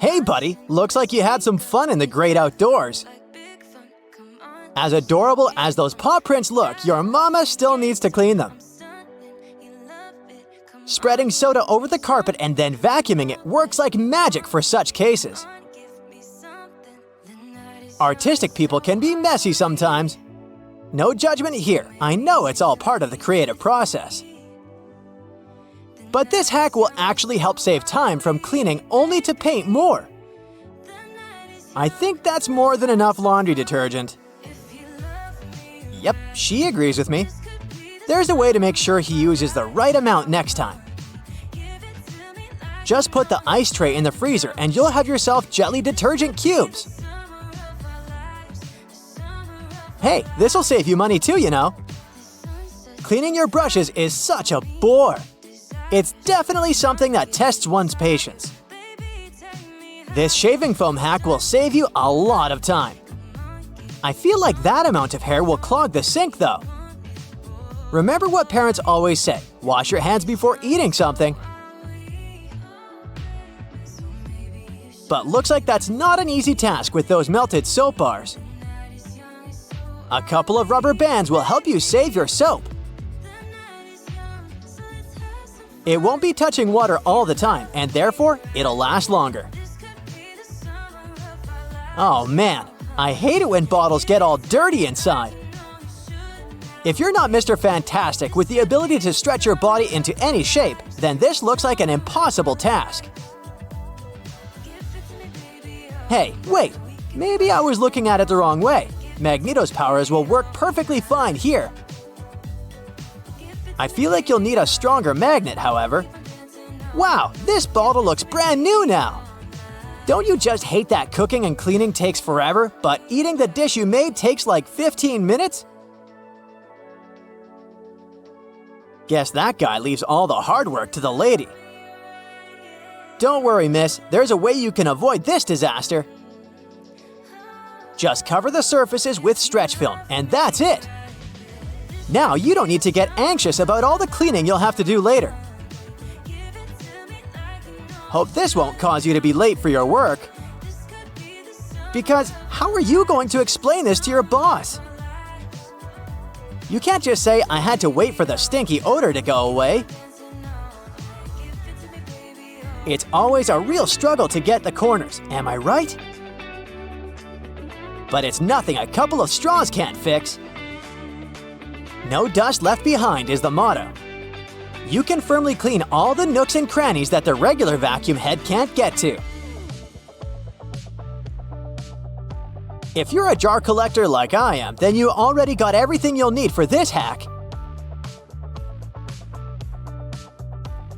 Hey buddy, looks like you had some fun in the great outdoors. As adorable as those paw prints look, your mama still needs to clean them. Spreading soda over the carpet and then vacuuming it works like magic for such cases. Artistic people can be messy sometimes. No judgment here, I know it's all part of the creative process. But this hack will actually help save time from cleaning only to paint more. I think that's more than enough laundry detergent. Yep, she agrees with me. There's a way to make sure he uses the right amount next time. Just put the ice tray in the freezer and you'll have yourself jelly detergent cubes. Hey, this'll save you money too, you know. Cleaning your brushes is such a bore. It's definitely something that tests one's patience. This shaving foam hack will save you a lot of time. I feel like that amount of hair will clog the sink though. Remember what parents always say, wash your hands before eating something. But looks like that's not an easy task with those melted soap bars. A couple of rubber bands will help you save your soap. It won't be touching water all the time, and therefore, it'll last longer. Oh man, I hate it when bottles get all dirty inside. If you're not Mr. Fantastic with the ability to stretch your body into any shape, then this looks like an impossible task. Hey, wait, maybe I was looking at it the wrong way. Magneto's powers will work perfectly fine here. I feel like you'll need a stronger magnet, however. Wow, this bottle looks brand new now! Don't you just hate that cooking and cleaning takes forever, but eating the dish you made takes like 15 minutes? Guess that guy leaves all the hard work to the lady. Don't worry, miss, there's a way you can avoid this disaster. Just cover the surfaces with stretch film, and that's it! Now you don't need to get anxious about all the cleaning you'll have to do later. Hope this won't cause you to be late for your work. Because how are you going to explain this to your boss? You can't just say, I had to wait for the stinky odor to go away. It's always a real struggle to get the corners, am I right? But it's nothing a couple of straws can't fix. No dust left behind is the motto. You can firmly clean all the nooks and crannies that the regular vacuum head can't get to. If you're a jar collector like I am, then you already got everything you'll need for this hack.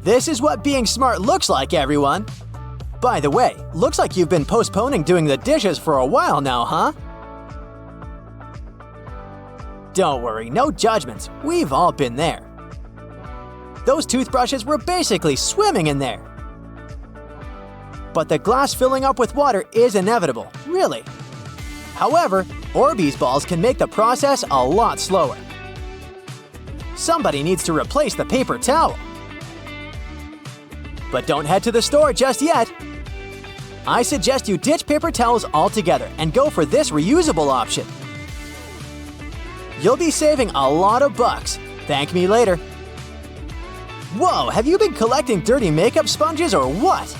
This is what being smart looks like, everyone. By the way, looks like you've been postponing doing the dishes for a while now, huh? Don't worry, no judgments. We've all been there. Those toothbrushes were basically swimming in there. But the glass filling up with water is inevitable, really. However, Orbeez balls can make the process a lot slower. Somebody needs to replace the paper towel. But don't head to the store just yet. I suggest you ditch paper towels altogether and go for this reusable option. You'll be saving a lot of bucks. Thank me later. Whoa, have you been collecting dirty makeup sponges or what?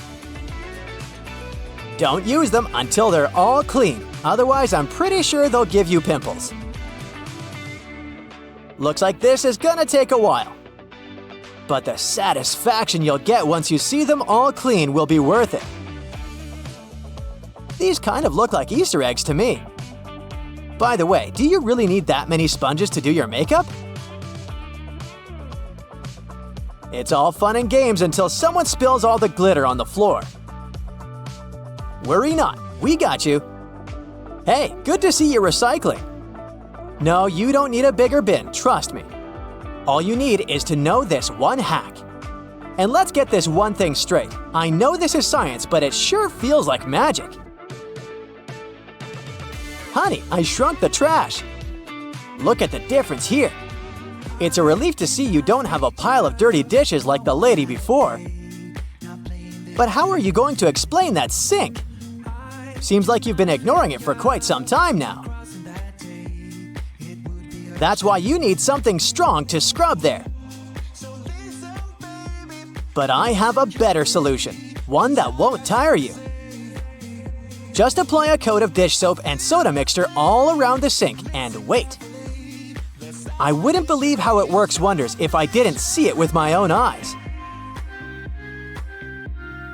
Don't use them until they're all clean, otherwise I'm pretty sure they'll give you pimples. Looks like this is gonna take a while. But the satisfaction you'll get once you see them all clean will be worth it. These kind of look like Easter eggs to me. By the way, do you really need that many sponges to do your makeup? It's all fun and games until someone spills all the glitter on the floor. Worry not, we got you. Hey, good to see you recycling. No, you don't need a bigger bin, trust me. All you need is to know this one hack. And let's get this one thing straight. I know this is science, but it sure feels like magic. Honey, I shrunk the trash. Look at the difference here. It's a relief to see you don't have a pile of dirty dishes like the lady before. But how are you going to explain that sink? Seems like you've been ignoring it for quite some time now. That's why you need something strong to scrub there. But I have a better solution, one that won't tire you. Just apply a coat of dish soap and soda mixture all around the sink and wait. I wouldn't believe how it works wonders if I didn't see it with my own eyes.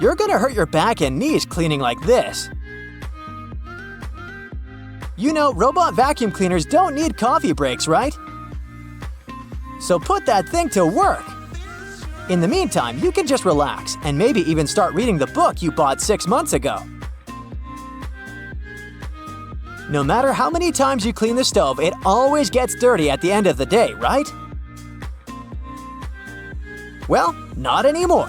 You're gonna hurt your back and knees cleaning like this. You know, robot vacuum cleaners don't need coffee breaks, right? So put that thing to work. In the meantime, you can just relax and maybe even start reading the book you bought 6 months ago. No matter how many times you clean the stove, it always gets dirty at the end of the day, right? Well, not anymore.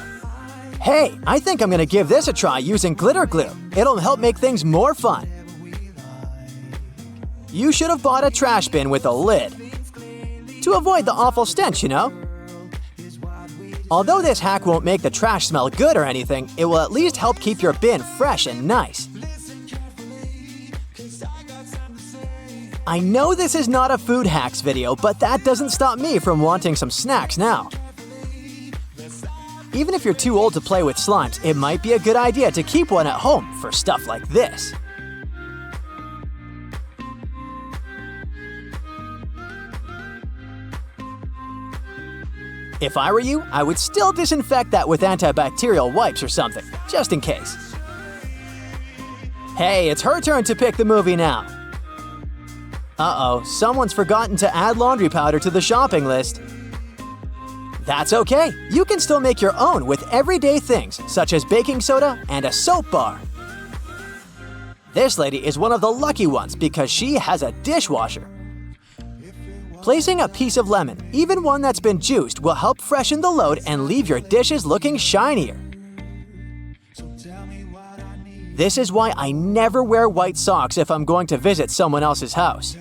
Hey, I think I'm gonna give this a try using glitter glue. It'll help make things more fun. You should have bought a trash bin with a lid. To avoid the awful stench, you know? Although this hack won't make the trash smell good or anything, it will at least help keep your bin fresh and nice. I know this is not a food hacks video, but that doesn't stop me from wanting some snacks now. Even if you're too old to play with slimes, it might be a good idea to keep one at home for stuff like this. If I were you, I would still disinfect that with antibacterial wipes or something, just in case. Hey, it's her turn to pick the movie now. Uh-oh, someone's forgotten to add laundry powder to the shopping list. That's okay, you can still make your own with everyday things, such as baking soda and a soap bar. This lady is one of the lucky ones because she has a dishwasher. Placing a piece of lemon, even one that's been juiced, will help freshen the load and leave your dishes looking shinier. This is why I never wear white socks if I'm going to visit someone else's house.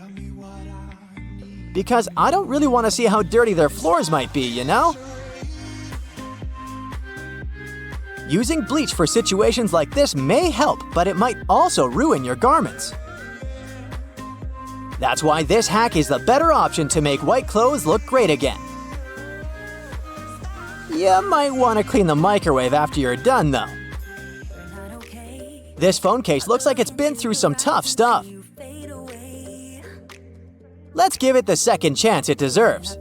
Because I don't really want to see how dirty their floors might be, you know? Using bleach for situations like this may help, but it might also ruin your garments. That's why this hack is the better option to make white clothes look great again. You might want to clean the microwave after you're done, though. This phone case looks like it's been through some tough stuff. Let's give it the second chance it deserves.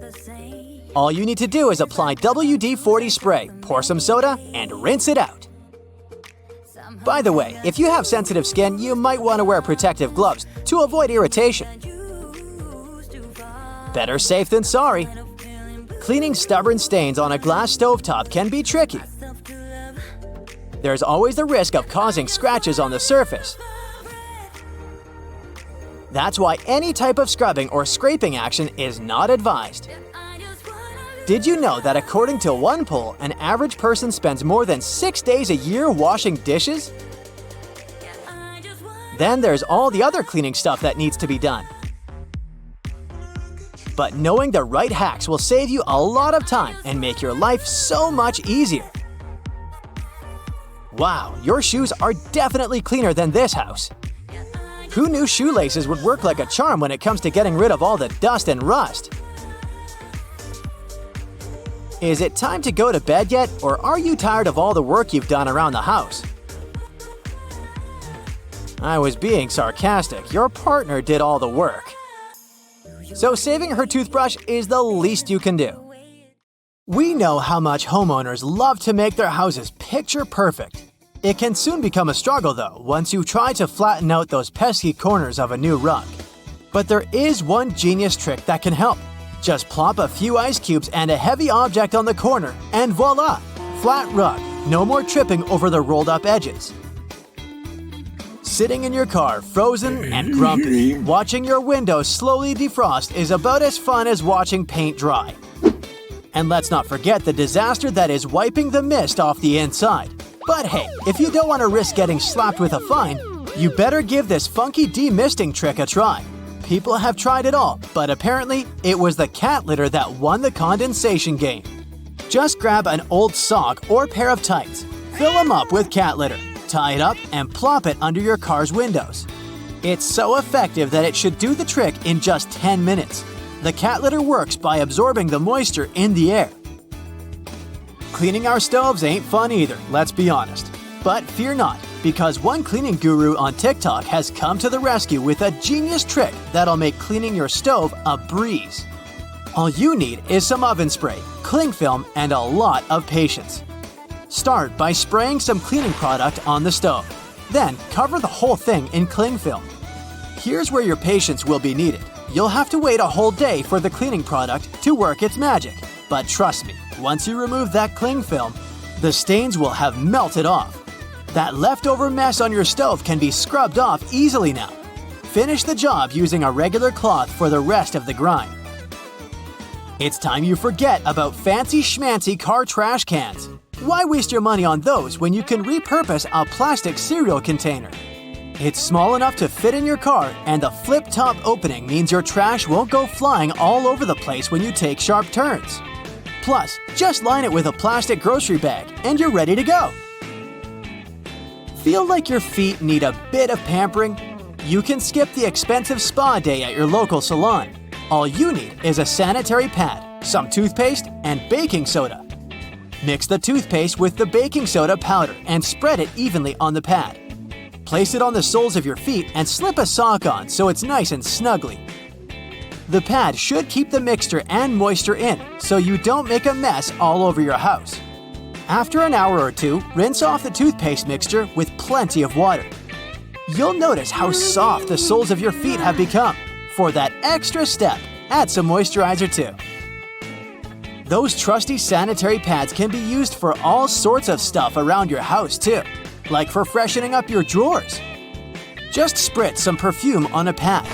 All you need to do is apply WD-40 spray, pour some soda, and rinse it out. By the way, if you have sensitive skin, you might want to wear protective gloves to avoid irritation. Better safe than sorry. Cleaning stubborn stains on a glass stovetop can be tricky. There's always the risk of causing scratches on the surface. That's why any type of scrubbing or scraping action is not advised. Did you know that according to one poll, an average person spends more than 6 days a year washing dishes? Then there's all the other cleaning stuff that needs to be done. But knowing the right hacks will save you a lot of time and make your life so much easier. Wow, your shoes are definitely cleaner than this house. Who knew shoelaces would work like a charm when it comes to getting rid of all the dust and rust? Is it time to go to bed yet, or are you tired of all the work you've done around the house? I was being sarcastic. Your partner did all the work. So saving her toothbrush is the least you can do. We know how much homeowners love to make their houses picture perfect. It can soon become a struggle though, once you try to flatten out those pesky corners of a new rug. But there is one genius trick that can help. Just plop a few ice cubes and a heavy object on the corner, and voila! Flat rug, no more tripping over the rolled up edges. Sitting in your car, frozen and grumpy, watching your windows slowly defrost is about as fun as watching paint dry. And let's not forget the disaster that is wiping the mist off the inside. But hey, if you don't want to risk getting slapped with a fine, you better give this funky demisting trick a try. People have tried it all, but apparently it was the cat litter that won the condensation game. Just grab an old sock or pair of tights, Fill them up with cat litter, tie it up, and plop it under your car's windows. It's so effective that it should do the trick in just 10 minutes. The cat litter works by absorbing the moisture in the air. Cleaning our stoves ain't fun either, let's be honest. But fear not, because one cleaning guru on TikTok has come to the rescue with a genius trick that'll make cleaning your stove a breeze. All you need is some oven spray, cling film, and a lot of patience. Start by spraying some cleaning product on the stove. Then cover the whole thing in cling film. Here's where your patience will be needed. You'll have to wait a whole day for the cleaning product to work its magic. But trust me, once you remove that cling film, the stains will have melted off. That leftover mess on your stove can be scrubbed off easily now. Finish the job using a regular cloth for the rest of the grind. It's time you forget about fancy schmancy car trash cans. Why waste your money on those when you can repurpose a plastic cereal container? It's small enough to fit in your car, and the flip-top opening means your trash won't go flying all over the place when you take sharp turns. Plus, just line it with a plastic grocery bag, and you're ready to go. Feel like your feet need a bit of pampering? You can skip the expensive spa day at your local salon. All you need is a sanitary pad, some toothpaste, and baking soda. Mix the toothpaste with the baking soda powder and spread it evenly on the pad. Place it on the soles of your feet and slip a sock on so it's nice and snuggly. The pad should keep the mixture and moisture in so you don't make a mess all over your house. After an hour or two, rinse off the toothpaste mixture with plenty of water. You'll notice how soft the soles of your feet have become. For that extra step, add some moisturizer too. Those trusty sanitary pads can be used for all sorts of stuff around your house too, like for freshening up your drawers. Just spritz some perfume on a pad.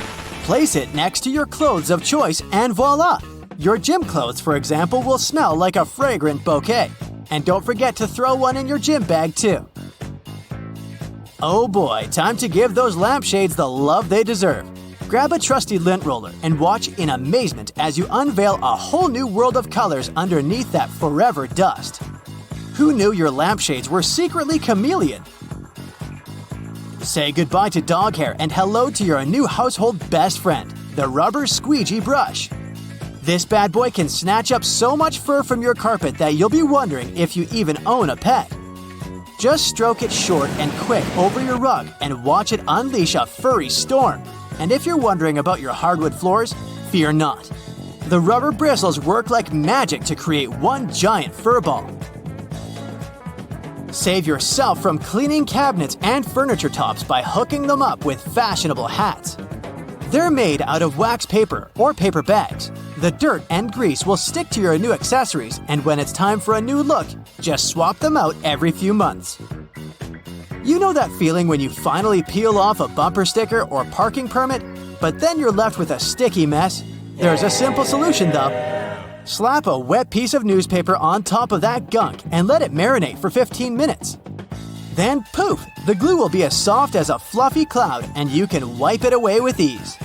Place it next to your clothes of choice and voila! Your gym clothes, for example, will smell like a fragrant bouquet. And don't forget to throw one in your gym bag too. Oh boy, time to give those lampshades the love they deserve. Grab a trusty lint roller and watch in amazement as you unveil a whole new world of colors underneath that forever dust. Who knew your lampshades were secretly chameleon? Say goodbye to dog hair and hello to your new household best friend, the rubber squeegee brush. This bad boy can snatch up so much fur from your carpet that you'll be wondering if you even own a pet. Just stroke it short and quick over your rug and watch it unleash a furry storm. And if you're wondering about your hardwood floors, fear not. The rubber bristles work like magic to create one giant fur ball. Save yourself from cleaning cabinets and furniture tops by hooking them up with fashionable hats. They're made out of wax paper or paper bags. The dirt and grease will stick to your new accessories, and when it's time for a new look, just swap them out every few months. You know that feeling when you finally peel off a bumper sticker or parking permit, but then you're left with a sticky mess? There's a simple solution though. Slap a wet piece of newspaper on top of that gunk and let it marinate for 15 minutes. Then poof, the glue will be as soft as a fluffy cloud and you can wipe it away with ease.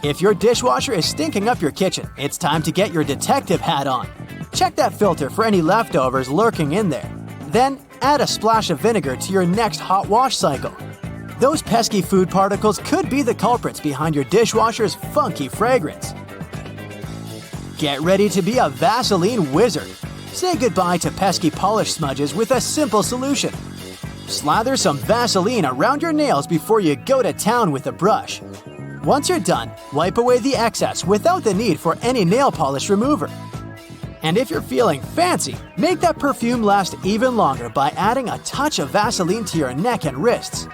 If your dishwasher is stinking up your kitchen, it's time to get your detective hat on. Check that filter for any leftovers lurking in there. Then add a splash of vinegar to your next hot wash cycle. Those pesky food particles could be the culprits behind your dishwasher's funky fragrance. Get ready to be a Vaseline wizard. Say goodbye to pesky polish smudges with a simple solution. Slather some Vaseline around your nails before you go to town with a brush. Once you're done, wipe away the excess without the need for any nail polish remover. And if you're feeling fancy, make that perfume last even longer by adding a touch of Vaseline to your neck and wrists.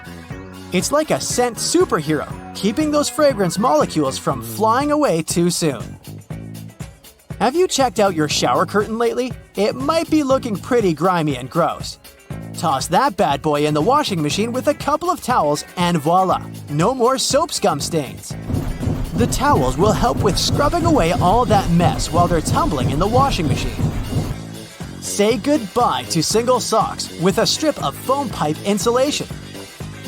It's like a scent superhero, keeping those fragrance molecules from flying away too soon. Have you checked out your shower curtain lately? It might be looking pretty grimy and gross. Toss that bad boy in the washing machine with a couple of towels and voila, no more soap scum stains. The towels will help with scrubbing away all that mess while they're tumbling in the washing machine. Say goodbye to single socks with a strip of foam pipe insulation.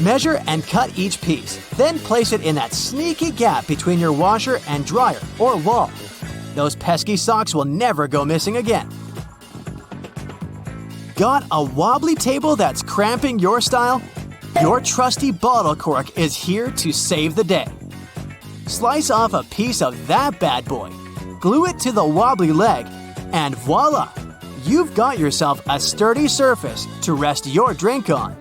Measure and cut each piece, then place it in that sneaky gap between your washer and dryer or wall. Those pesky socks will never go missing again. Got a wobbly table that's cramping your style? Your trusty bottle cork is here to save the day. Slice off a piece of that bad boy, glue it to the wobbly leg, and voila! You've got yourself a sturdy surface to rest your drink on.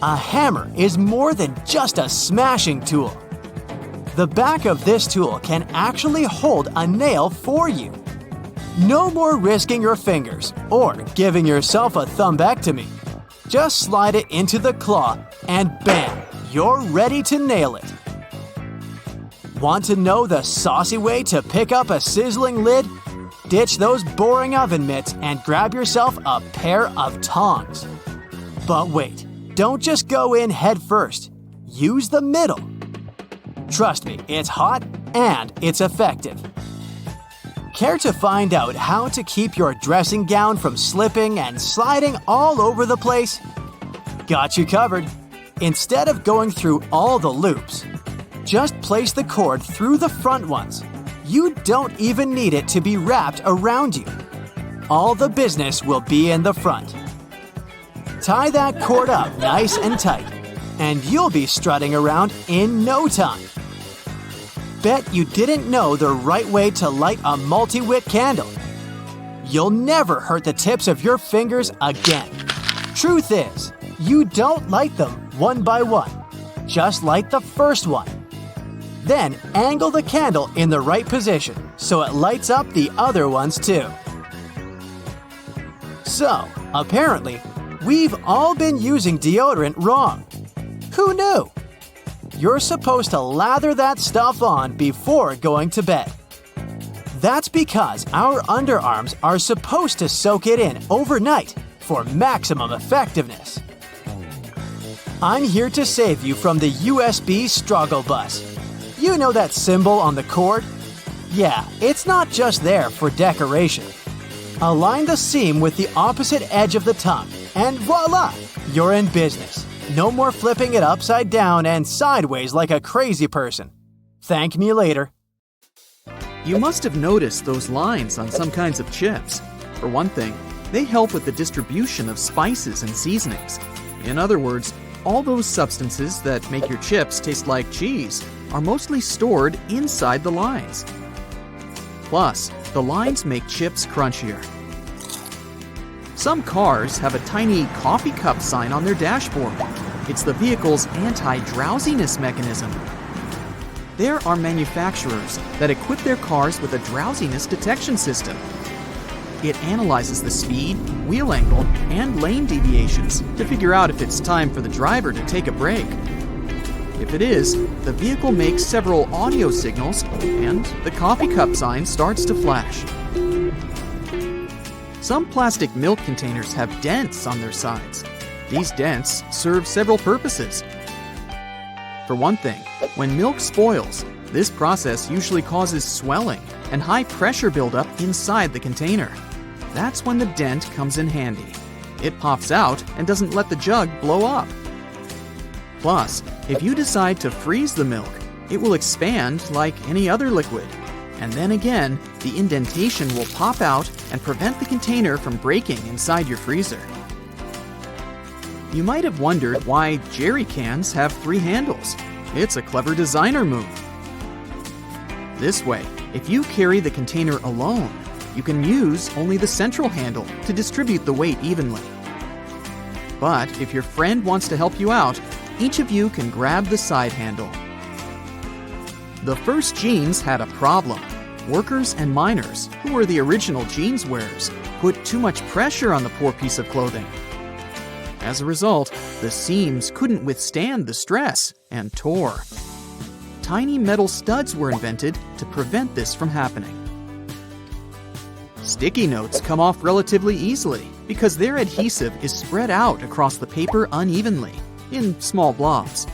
A hammer is more than just a smashing tool. The back of this tool can actually hold a nail for you. No more risking your fingers or giving yourself a thumbectomy. Just slide it into the claw and bam, you're ready to nail it. Want to know the saucy way to pick up a sizzling lid? Ditch those boring oven mitts and grab yourself a pair of tongs. But wait, don't just go in head first. Use the middle. Trust me, it's hot and it's effective. Care to find out how to keep your dressing gown from slipping and sliding all over the place? Got you covered. Instead of going through all the loops, just place the cord through the front ones. You don't even need it to be wrapped around you. All the business will be in the front. Tie that cord up nice and tight, and you'll be strutting around in no time. Bet you didn't know the right way to light a multi-wick candle. You'll never hurt the tips of your fingers again. Truth is, you don't light them one by one. Just light the first one. Then angle the candle in the right position so it lights up the other ones too. So, apparently, we've all been using deodorant wrong. Who knew? You're supposed to lather that stuff on before going to bed. That's because our underarms are supposed to soak it in overnight for maximum effectiveness. I'm here to save you from the USB struggle bus. You know that symbol on the cord? Yeah, it's not just there for decoration. Align the seam with the opposite edge of the tongue, and voila! You're in business. No more flipping it upside down and sideways like a crazy person. Thank me later. You must have noticed those lines on some kinds of chips. For one thing, they help with the distribution of spices and seasonings. In other words, all those substances that make your chips taste like cheese are mostly stored inside the lines. Plus, the lines make chips crunchier. Some cars have a tiny coffee cup sign on their dashboard. It's the vehicle's anti-drowsiness mechanism. There are manufacturers that equip their cars with a drowsiness detection system. It analyzes the speed, wheel angle, and lane deviations to figure out if it's time for the driver to take a break. If it is, the vehicle makes several audio signals and the coffee cup sign starts to flash. Some plastic milk containers have dents on their sides. These dents serve several purposes. For one thing, when milk spoils, this process usually causes swelling and high pressure buildup inside the container. That's when the dent comes in handy. It pops out and doesn't let the jug blow up. Plus, if you decide to freeze the milk, it will expand like any other liquid. And then again, the indentation will pop out and prevent the container from breaking inside your freezer. You might have wondered why jerry cans have 3 handles. It's a clever designer move. This way, if you carry the container alone, you can use only the central handle to distribute the weight evenly. But if your friend wants to help you out, each of you can grab the side handle. The first jeans had a problem. Workers and miners, who were the original jeans wearers, put too much pressure on the poor piece of clothing. As a result, the seams couldn't withstand the stress and tore. Tiny metal studs were invented to prevent this from happening. Sticky notes come off relatively easily because their adhesive is spread out across the paper unevenly, in small blobs.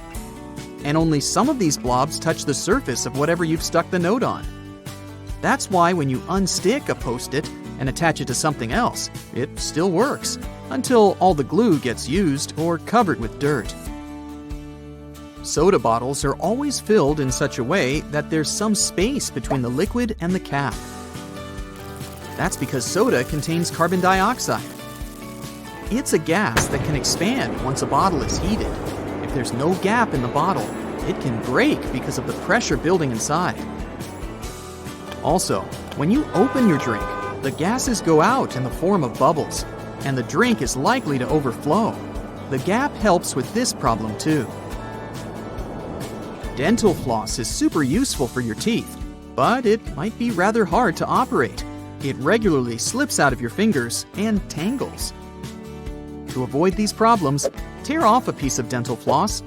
And only some of these blobs touch the surface of whatever you've stuck the note on. That's why when you unstick a Post-it and attach it to something else, it still works, until all the glue gets used or covered with dirt. Soda bottles are always filled in such a way that there's some space between the liquid and the cap. That's because soda contains carbon dioxide, It's a gas that can expand once a bottle is heated. If there's no gap in the bottle, it can break because of the pressure building inside. Also, when you open your drink, the gases go out in the form of bubbles, and the drink is likely to overflow. The gap helps with this problem too. Dental floss is super useful for your teeth, but it might be rather hard to operate. It regularly slips out of your fingers and tangles. To avoid these problems, tear off a piece of dental floss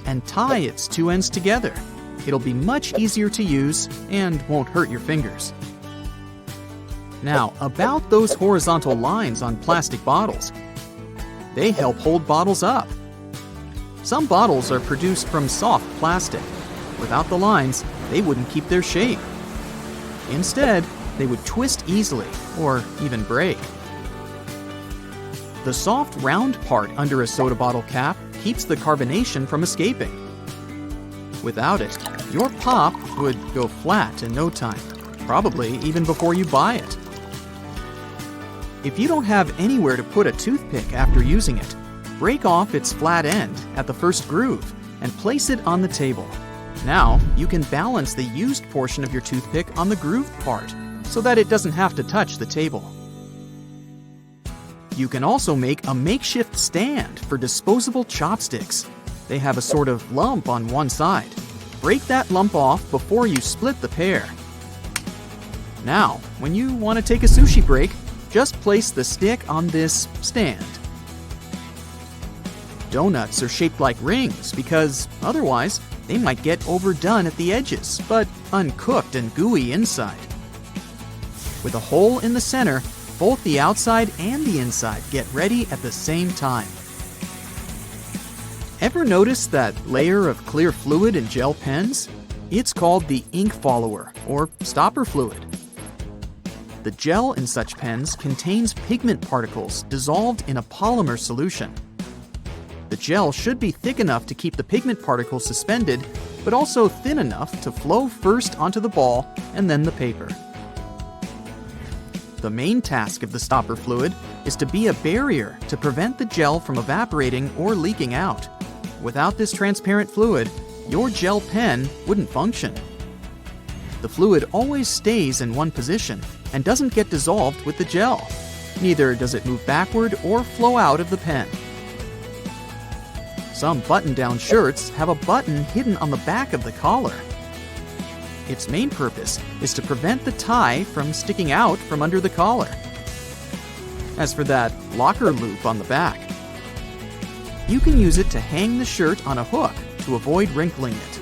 and tie its two ends together. It'll be much easier to use and won't hurt your fingers. Now, about those horizontal lines on plastic bottles. They help hold bottles up. Some bottles are produced from soft plastic. Without the lines, they wouldn't keep their shape. Instead, they would twist easily or even break. The soft round part under a soda bottle cap keeps the carbonation from escaping. Without it, your pop would go flat in no time, probably even before you buy it. If you don't have anywhere to put a toothpick after using it, break off its flat end at the first groove and place it on the table. Now, you can balance the used portion of your toothpick on the grooved part so that it doesn't have to touch the table. You can also make a makeshift stand for disposable chopsticks. They have a sort of lump on one side. Break that lump off before you split the pair. Now, when you want to take a sushi break, just place the stick on this stand. Donuts are shaped like rings because otherwise they might get overdone at the edges, but uncooked and gooey inside. With a hole in the center, both the outside and the inside get ready at the same time. Ever notice that layer of clear fluid in gel pens? It's called the ink follower or stopper fluid. The gel in such pens contains pigment particles dissolved in a polymer solution. The gel should be thick enough to keep the pigment particles suspended, but also thin enough to flow first onto the ball and then the paper. The main task of the stopper fluid is to be a barrier to prevent the gel from evaporating or leaking out. Without this transparent fluid, your gel pen wouldn't function. The fluid always stays in one position and doesn't get dissolved with the gel. Neither does it move backward or flow out of the pen. Some button-down shirts have a button hidden on the back of the collar. Its main purpose is to prevent the tie from sticking out from under the collar. As for that locker loop on the back, you can use it to hang the shirt on a hook to avoid wrinkling it.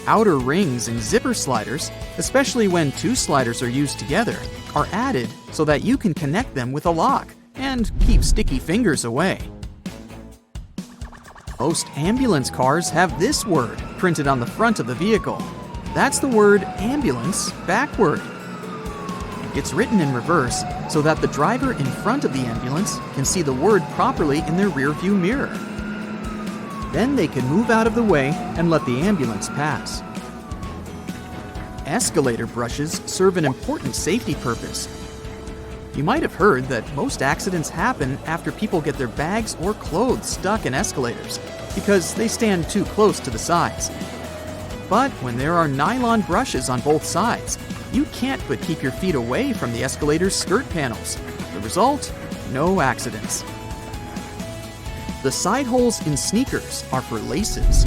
Outer rings in zipper sliders, especially when two sliders are used together, are added so that you can connect them with a lock and keep sticky fingers away. Most ambulance cars have this word printed on the front of the vehicle. That's the word ambulance backward. It's written in reverse so that the driver in front of the ambulance can see the word properly in their rearview mirror. Then they can move out of the way and let the ambulance pass. Escalator brushes serve an important safety purpose. You might have heard that most accidents happen after people get their bags or clothes stuck in escalators because they stand too close to the sides. But when there are nylon brushes on both sides, you can't but keep your feet away from the escalator's skirt panels. The result? No accidents. The side holes in sneakers are for laces.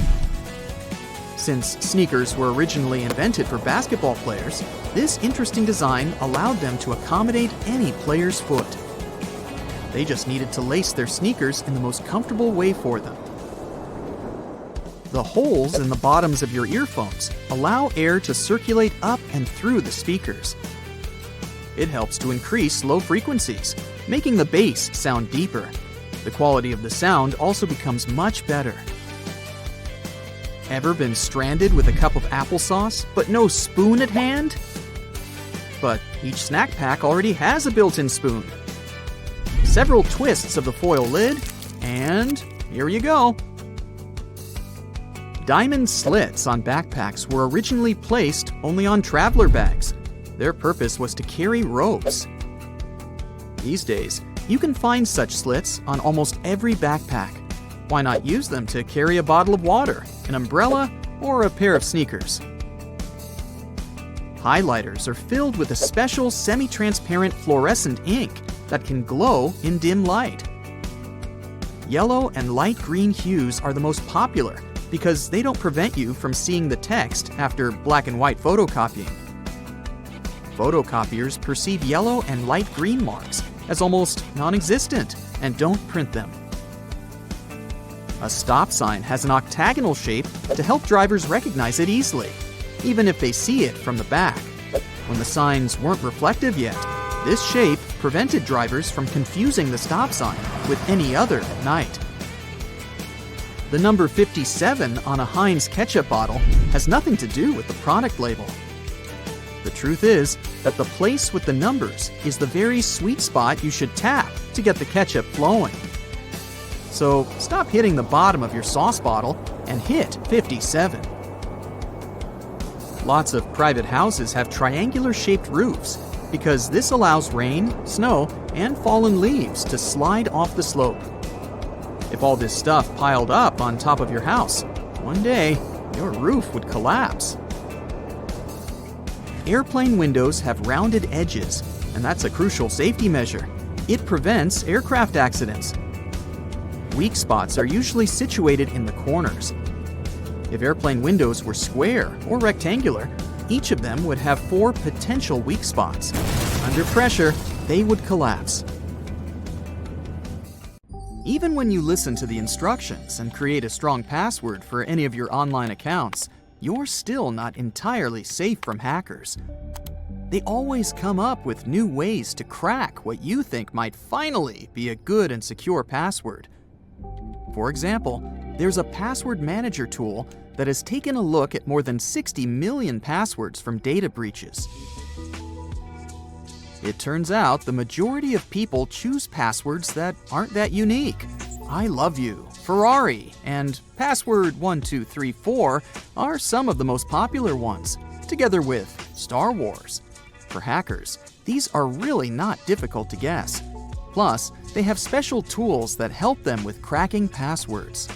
Since sneakers were originally invented for basketball players, this interesting design allowed them to accommodate any player's foot. They just needed to lace their sneakers in the most comfortable way for them. The holes in the bottoms of your earphones allow air to circulate up and through the speakers. It helps to increase low frequencies, making the bass sound deeper. The quality of the sound also becomes much better. Ever been stranded with a cup of applesauce, but no spoon at hand? But each snack pack already has a built-in spoon. Several twists of the foil lid, and here you go. Diamond slits on backpacks were originally placed only on traveler bags. Their purpose was to carry ropes. These days, You can find such slits on almost every backpack. Why not use them to carry a bottle of water, an umbrella, or a pair of sneakers? Highlighters are filled with a special semi-transparent fluorescent ink that can glow in dim light. Yellow and light green hues are the most popular because they don't prevent you from seeing the text after black and white photocopying. Photocopiers perceive yellow and light green marks as almost non-existent and don't print them. A stop sign has an octagonal shape to help drivers recognize it easily, even if they see it from the back. When the signs weren't reflective yet, this shape prevented drivers from confusing the stop sign with any other at night. The number 57 on a Heinz ketchup bottle has nothing to do with the product label. The truth is that the place with the numbers is the very sweet spot you should tap to get the ketchup flowing. So stop hitting the bottom of your sauce bottle and hit 57. Lots of private houses have triangular-shaped roofs because this allows rain, snow, and fallen leaves to slide off the slope. If all this stuff piled up on top of your house, one day your roof would collapse. Airplane windows have rounded edges, and that's a crucial safety measure. It prevents aircraft accidents. Weak spots are usually situated in the corners. If airplane windows were square or rectangular, each of them would have 4 potential weak spots. Under pressure, they would collapse. Even when you listen to the instructions and create a strong password for any of your online accounts, you're still not entirely safe from hackers. They always come up with new ways to crack what you think might finally be a good and secure password. For example, there's a password manager tool that has taken a look at more than 60 million passwords from data breaches. It turns out the majority of people choose passwords that aren't that unique. I love you, Ferrari, and password 1234 are some of the most popular ones, together with Star Wars. For hackers, these are really not difficult to guess. Plus, they have special tools that help them with cracking passwords.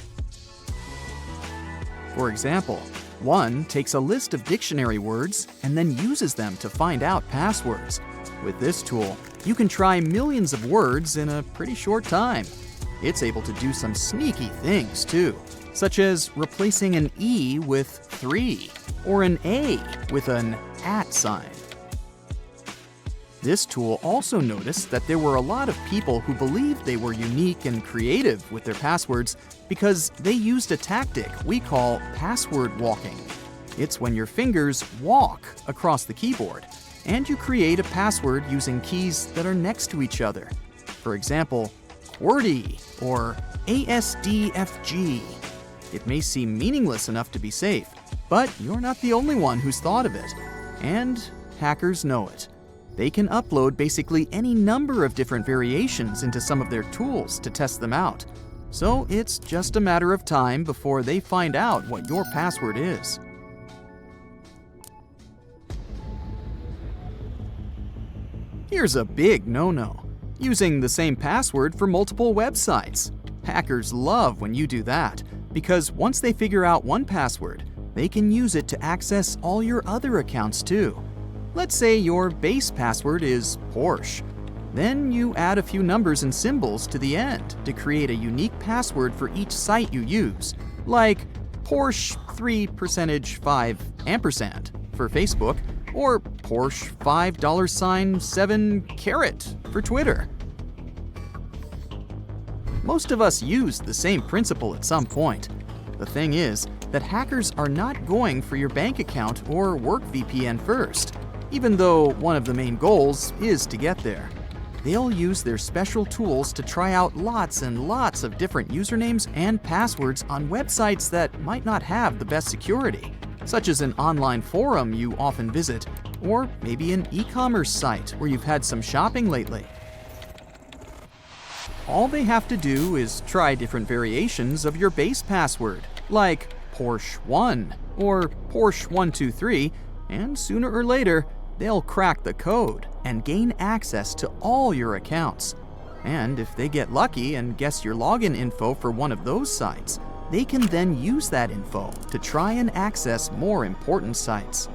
For example, one takes a list of dictionary words and then uses them to find out passwords. With this tool, you can try millions of words in a pretty short time. It's able to do some sneaky things too, such as replacing an E with 3 or an A with an @ sign. This tool also noticed that there were a lot of people who believed they were unique and creative with their passwords because they used a tactic we call password walking. It's when your fingers walk across the keyboard, and you create a password using keys that are next to each other. For example, QWERTY or ASDFG. It may seem meaningless enough to be safe, but you're not the only one who's thought of it. And hackers know it. They can upload basically any number of different variations into some of their tools to test them out. So it's just a matter of time before they find out what your password is. Here's a big no-no: using the same password for multiple websites. Hackers love when you do that, because once they figure out one password, they can use it to access all your other accounts too. Let's say your base password is Porsche. Then you add a few numbers and symbols to the end to create a unique password for each site you use, like Porsche 3%5% for Facebook, or Porsche $5.7 carat for Twitter. Most of us use the same principle at some point. The thing is that hackers are not going for your bank account or work VPN first, even though one of the main goals is to get there. They'll use their special tools to try out lots and lots of different usernames and passwords on websites that might not have the best security, such as an online forum you often visit, or maybe an e-commerce site where you've had some shopping lately. All they have to do is try different variations of your base password, like Porsche 1 or Porsche 123, and sooner or later, they'll crack the code and gain access to all your accounts. And if they get lucky and guess your login info for one of those sites, they can then use that info to try and access more important sites.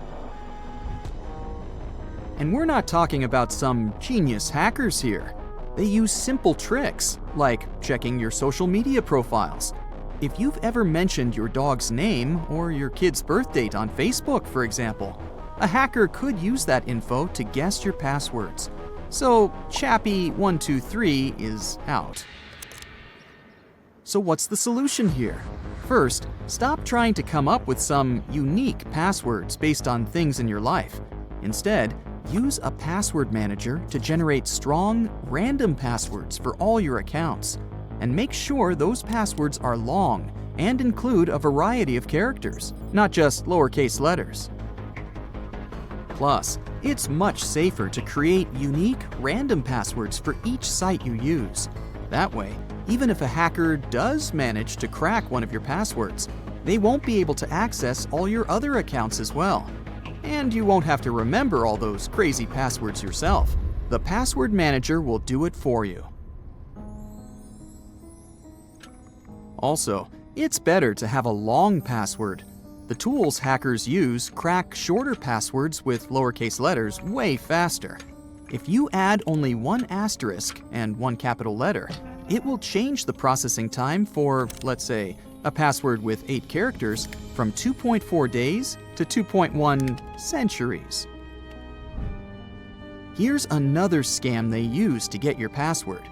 And we're not talking about some genius hackers here. They use simple tricks, like checking your social media profiles. If you've ever mentioned your dog's name or your kid's birth date on Facebook, for example, a hacker could use that info to guess your passwords. So Chappie123 is out. So what's the solution here? First, stop trying to come up with some unique passwords based on things in your life. Instead, use a password manager to generate strong, random passwords for all your accounts. And make sure those passwords are long and include a variety of characters, not just lowercase letters. Plus, it's much safer to create unique, random passwords for each site you use. That way, even if a hacker does manage to crack one of your passwords, they won't be able to access all your other accounts as well. And you won't have to remember all those crazy passwords yourself. The password manager will do it for you. Also, it's better to have a long password. The tools hackers use crack shorter passwords with lowercase letters way faster. If you add only one asterisk and one capital letter, it will change the processing time for, let's say, a password with 8 characters from 2.4 days to 2.1 centuries. Here's another scam they use to get your password.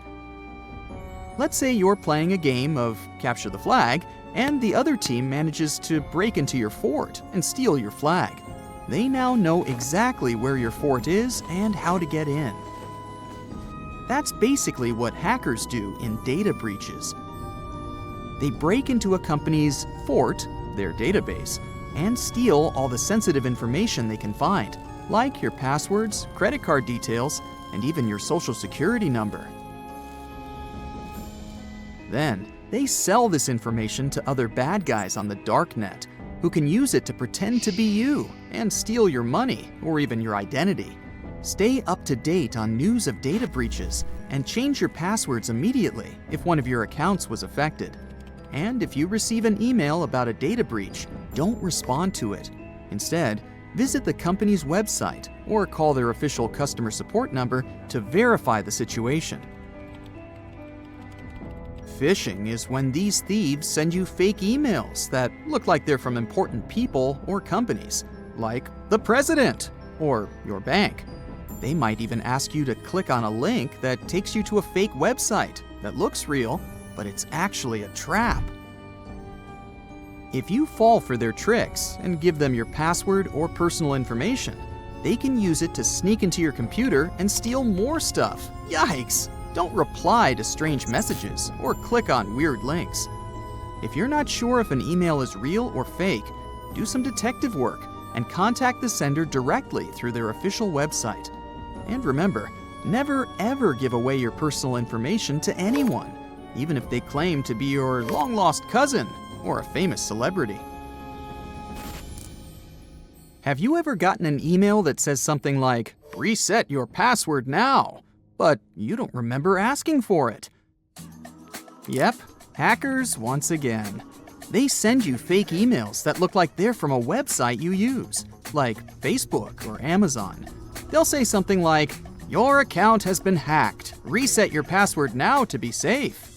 Let's say you're playing a game of Capture the Flag, and the other team manages to break into your fort and steal your flag. They now know exactly where your fort is and how to get in. That's basically what hackers do in data breaches. They break into a company's fort, their database, and steal all the sensitive information they can find, like your passwords, credit card details, and even your social security number. Then, they sell this information to other bad guys on the darknet, who can use it to pretend to be you and steal your money or even your identity. Stay up to date on news of data breaches and change your passwords immediately if one of your accounts was affected. And if you receive an email about a data breach, don't respond to it. Instead, visit the company's website or call their official customer support number to verify the situation. Phishing is when these thieves send you fake emails that look like they're from important people or companies, like the president or your bank. They might even ask you to click on a link that takes you to a fake website that looks real, but it's actually a trap. If you fall for their tricks and give them your password or personal information, they can use it to sneak into your computer and steal more stuff. Yikes! Don't reply to strange messages or click on weird links. If you're not sure if an email is real or fake, do some detective work and contact the sender directly through their official website. And remember, never ever give away your personal information to anyone, even if they claim to be your long-lost cousin or a famous celebrity. Have you ever gotten an email that says something like, "Reset your password now," but you don't remember asking for it? Yep, hackers once again. They send you fake emails that look like they're from a website you use, like Facebook or Amazon. They'll say something like, "Your account has been hacked. Reset your password now to be safe."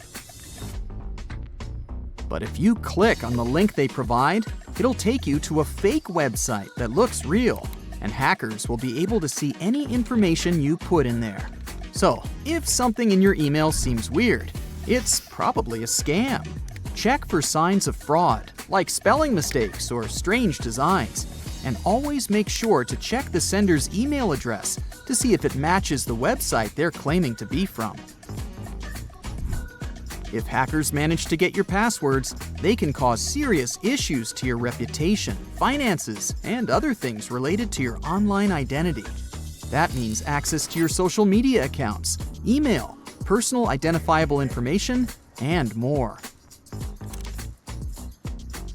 But if you click on the link they provide, it'll take you to a fake website that looks real, and hackers will be able to see any information you put in there. So, if something in your email seems weird, it's probably a scam. Check for signs of fraud, like spelling mistakes or strange designs, and always make sure to check the sender's email address to see if it matches the website they're claiming to be from. If hackers manage to get your passwords, they can cause serious issues to your reputation, finances, and other things related to your online identity. That means access to your social media accounts, email, personal identifiable information, and more.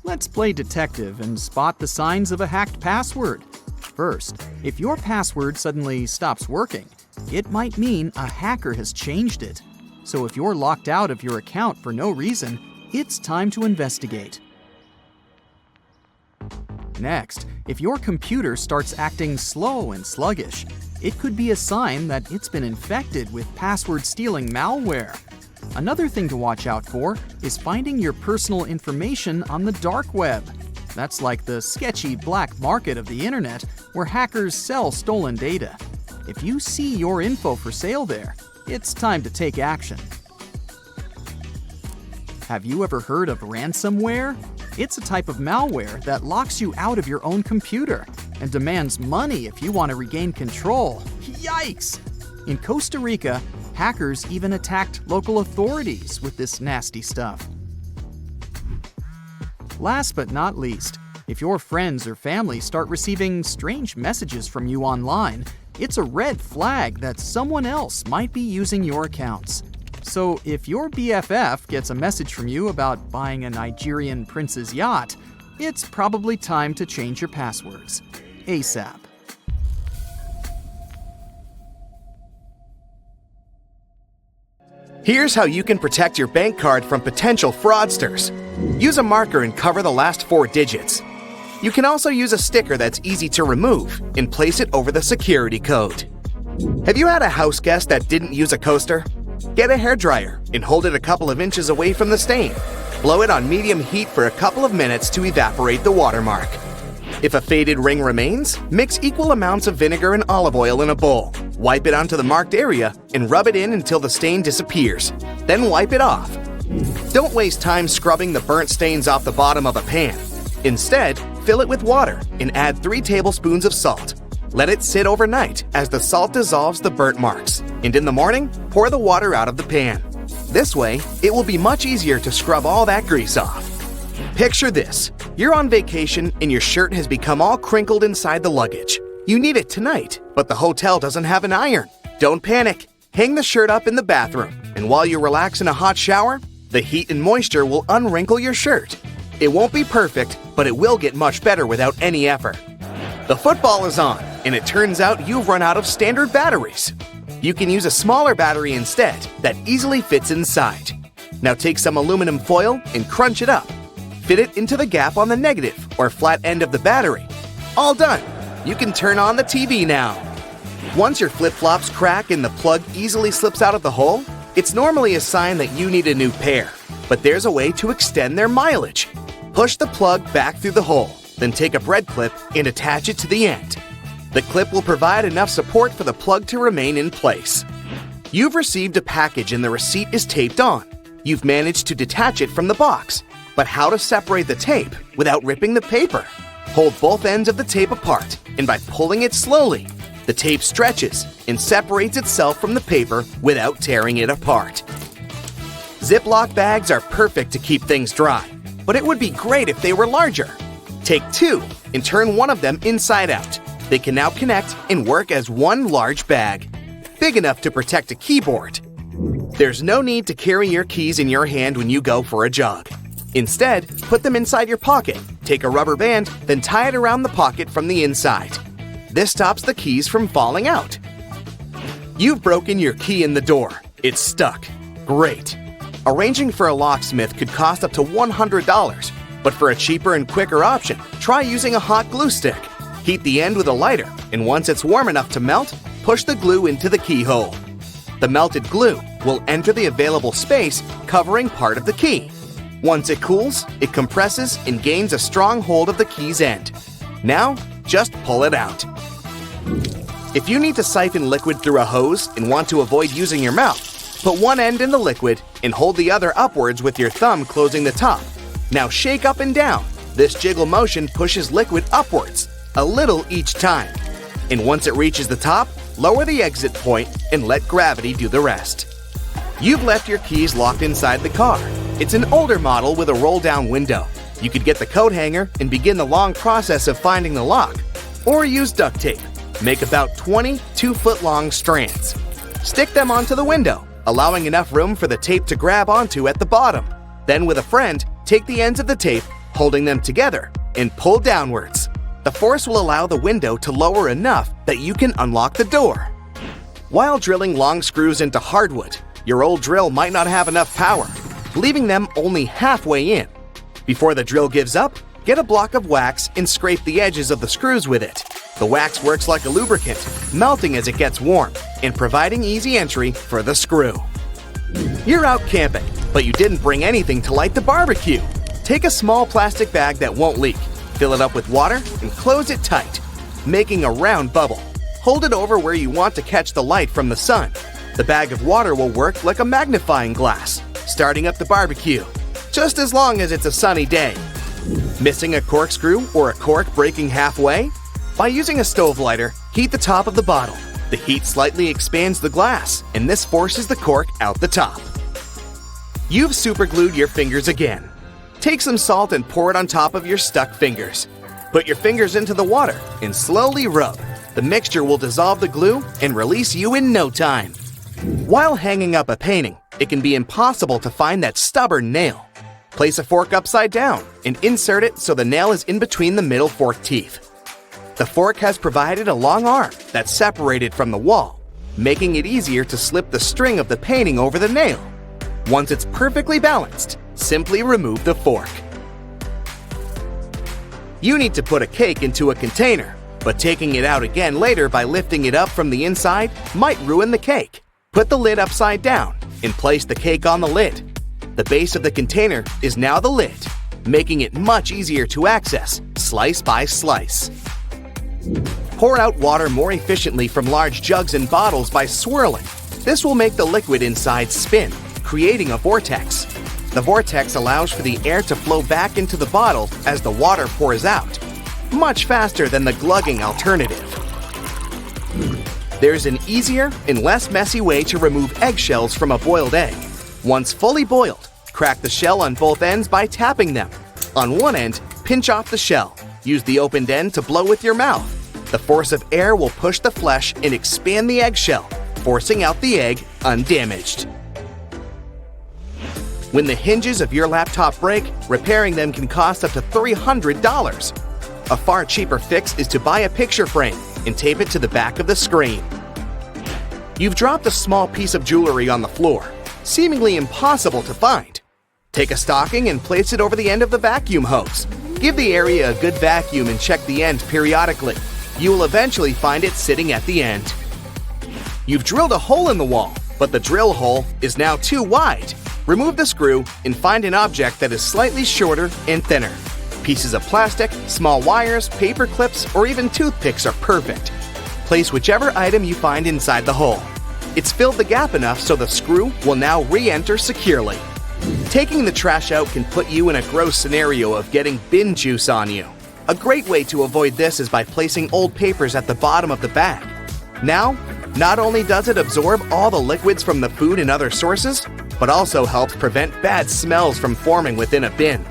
Let's play detective and spot the signs of a hacked password. First, if your password suddenly stops working, it might mean a hacker has changed it. So if you're locked out of your account for no reason, it's time to investigate. Next, if your computer starts acting slow and sluggish, it could be a sign that it's been infected with password-stealing malware. Another thing to watch out for is finding your personal information on the dark web. That's like the sketchy black market of the internet where hackers sell stolen data. If you see your info for sale there, it's time to take action. Have you ever heard of ransomware? It's a type of malware that locks you out of your own computer and demands money if you want to regain control. Yikes! In Costa Rica, hackers even attacked local authorities with this nasty stuff. Last but not least, if your friends or family start receiving strange messages from you online, it's a red flag that someone else might be using your accounts. So if your BFF gets a message from you about buying a Nigerian prince's yacht, it's probably time to change your passwords ASAP. Here's how you can protect your bank card from potential fraudsters. Use a marker and cover the last 4 digits. You can also use a sticker that's easy to remove and place it over the security code. Have you had a house guest that didn't use a coaster? Get a hairdryer and hold it a couple of inches away from the stain. Blow it on medium heat for a couple of minutes to evaporate the watermark. If a faded ring remains, mix equal amounts of vinegar and olive oil in a bowl. Wipe it onto the marked area and rub it in until the stain disappears. Then wipe it off. Don't waste time scrubbing the burnt stains off the bottom of a pan. Instead, fill it with water and add 3 tablespoons of salt. Let it sit overnight as the salt dissolves the burnt marks, and in the morning, pour the water out of the pan. This way, it will be much easier to scrub all that grease off. Picture this. You're on vacation and your shirt has become all crinkled inside the luggage. You need it tonight, but the hotel doesn't have an iron. Don't panic. Hang the shirt up in the bathroom, and while you relax in a hot shower, the heat and moisture will unwrinkle your shirt. It won't be perfect, but it will get much better without any effort. The football is on, and it turns out you've run out of standard batteries. You can use a smaller battery instead that easily fits inside. Now take some aluminum foil and crunch it up. Fit it into the gap on the negative or flat end of the battery. All done. You can turn on the TV now. Once your flip-flops crack and the plug easily slips out of the hole, it's normally a sign that you need a new pair. But there's a way to extend their mileage. Push the plug back through the hole, then take a bread clip and attach it to the end. The clip will provide enough support for the plug to remain in place. You've received a package and the receipt is taped on. You've managed to detach it from the box. But how to separate the tape without ripping the paper? Hold both ends of the tape apart, and by pulling it slowly, the tape stretches and separates itself from the paper without tearing it apart. Ziploc bags are perfect to keep things dry, but it would be great if they were larger. Take 2 and turn one of them inside out. They can now connect and work as one large bag, big enough to protect a keyboard. There's no need to carry your keys in your hand when you go for a jog. Instead, put them inside your pocket, take a rubber band, then tie it around the pocket from the inside. This stops the keys from falling out. You've broken your key in the door. It's stuck. Great. Arranging for a locksmith could cost up to $100, but for a cheaper and quicker option, try using a hot glue stick. Heat the end with a lighter, and once it's warm enough to melt, push the glue into the keyhole. The melted glue will enter the available space, covering part of the key. Once it cools, it compresses and gains a strong hold of the key's end. Now, just pull it out. If you need to siphon liquid through a hose and want to avoid using your mouth, put one end in the liquid and hold the other upwards with your thumb closing the top. Now shake up and down. This jiggle motion pushes liquid upwards, a little each time. And once it reaches the top, lower the exit point and let gravity do the rest. You've left your keys locked inside the car. It's an older model with a roll-down window. You could get the coat hanger and begin the long process of finding the lock. Or use duct tape. Make about 20 2-foot-long strands. Stick them onto the window, allowing enough room for the tape to grab onto at the bottom. Then with a friend, take the ends of the tape, holding them together, and pull downwards. The force will allow the window to lower enough that you can unlock the door. While drilling long screws into hardwood, Your old drill might not have enough power, leaving them only halfway in. Before the drill gives up, get a block of wax and scrape the edges of the screws with it. The wax works like a lubricant, melting as it gets warm and providing easy entry for the screw. You're out camping, but you didn't bring anything to light the barbecue. Take a small plastic bag that won't leak, fill it up with water, and close it tight, making a round bubble. Hold it over where you want to catch the light from the sun. The bag of water will work like a magnifying glass, starting up the barbecue, just as long as it's a sunny day. Missing a corkscrew or a cork breaking halfway? By using a stove lighter, heat the top of the bottle. The heat slightly expands the glass, and this forces the cork out the top. You've superglued your fingers again. Take some salt and pour it on top of your stuck fingers. Put your fingers into the water and slowly rub. The mixture will dissolve the glue and release you in no time. While hanging up a painting, it can be impossible to find that stubborn nail. Place a fork upside down and insert it so the nail is in between the middle fork teeth. The fork has provided a long arm that's separated from the wall, making it easier to slip the string of the painting over the nail. Once it's perfectly balanced, simply remove the fork. You need to put a cake into a container, but taking it out again later by lifting it up from the inside might ruin the cake. Put the lid upside down and place the cake on the lid. The base of the container is now the lid, making it much easier to access, slice by slice. Pour out water more efficiently from large jugs and bottles by swirling. This will make the liquid inside spin, creating a vortex. The vortex allows for the air to flow back into the bottle as the water pours out, much faster than the glugging alternative. There's an easier and less messy way to remove eggshells from a boiled egg. Once fully boiled, crack the shell on both ends by tapping them. On one end, pinch off the shell. Use the opened end to blow with your mouth. The force of air will push the flesh and expand the eggshell, forcing out the egg undamaged. When the hinges of your laptop break, repairing them can cost up to $300. A far cheaper fix is to buy a picture frame and tape it to the back of the screen. You've dropped a small piece of jewelry on the floor, seemingly impossible to find. Take a stocking and place it over the end of the vacuum hose. Give the area a good vacuum and check the end periodically. You will eventually find it sitting at the end. You've drilled a hole in the wall, but the drill hole is now too wide. Remove the screw and find an object that is slightly shorter and thinner. Pieces of plastic, small wires, paper clips, or even toothpicks are perfect. Place whichever item you find inside the hole. It's filled the gap enough so the screw will now re-enter securely. Taking the trash out can put you in a gross scenario of getting bin juice on you. A great way to avoid this is by placing old papers at the bottom of the bag. Now, not only does it absorb all the liquids from the food and other sources, but also helps prevent bad smells from forming within a bin.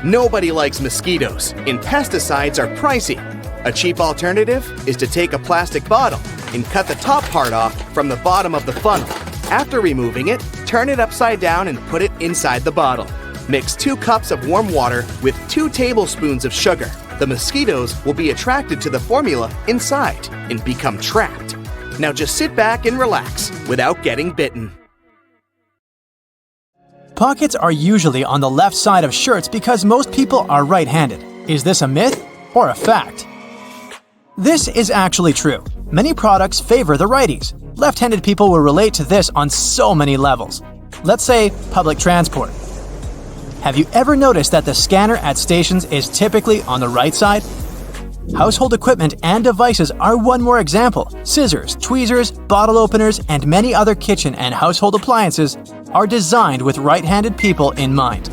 Nobody likes mosquitoes, and pesticides are pricey. A cheap alternative is to take a plastic bottle and cut the top part off from the bottom of the funnel. After removing it, turn it upside down and put it inside the bottle. Mix 2 cups of warm water with 2 tablespoons of sugar. The mosquitoes will be attracted to the formula inside and become trapped. Now just sit back and relax without getting bitten. Pockets are usually on the left side of shirts because most people are right-handed. Is this a myth or a fact? This is actually true. Many products favor the righties. Left-handed people will relate to this on so many levels. Let's say public transport. Have you ever noticed that the scanner at stations is typically on the right side? Household equipment and devices are one more example. Scissors, tweezers, bottle openers, and many other kitchen and household appliances are designed with right-handed people in mind.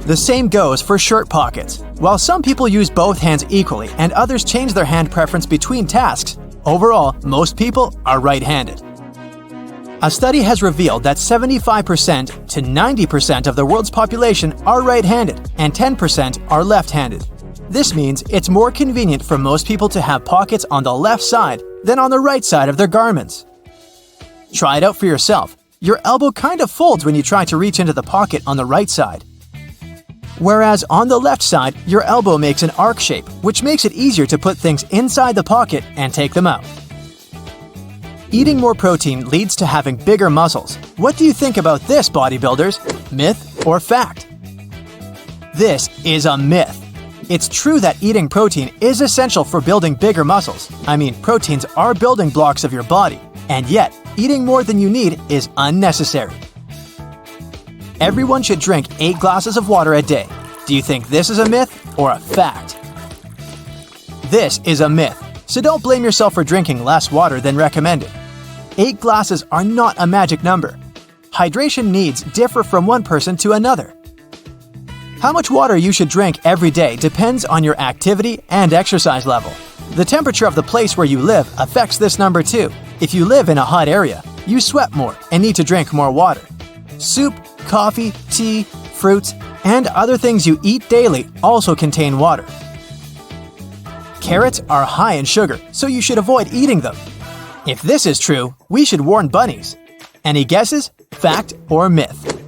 The same goes for shirt pockets. While some people use both hands equally and others change their hand preference between tasks, overall, most people are right-handed. A study has revealed that 75% to 90% of the world's population are right-handed and 10% are left-handed. This means it's more convenient for most people to have pockets on the left side than on the right side of their garments. Try it out for yourself. Your elbow kind of folds when you try to reach into the pocket on the right side. Whereas on the left side, your elbow makes an arc shape, which makes it easier to put things inside the pocket and take them out. Eating more protein leads to having bigger muscles. What do you think about this, bodybuilders? Myth or fact? This is a myth. It's true that eating protein is essential for building bigger muscles. I mean, proteins are building blocks of your body, and yet, eating more than you need is unnecessary. Everyone should drink 8 glasses of water a day. Do you think this is a myth or a fact? This is a myth, so don't blame yourself for drinking less water than recommended. 8 glasses are not a magic number. Hydration needs differ from one person to another. How much water you should drink every day depends on your activity and exercise level. The temperature of the place where you live affects this number too. If you live in a hot area, you sweat more and need to drink more water. Soup, coffee, tea, fruits, and other things you eat daily also contain water. Carrots are high in sugar, so you should avoid eating them. If this is true, we should warn bunnies. Any guesses? Fact or myth?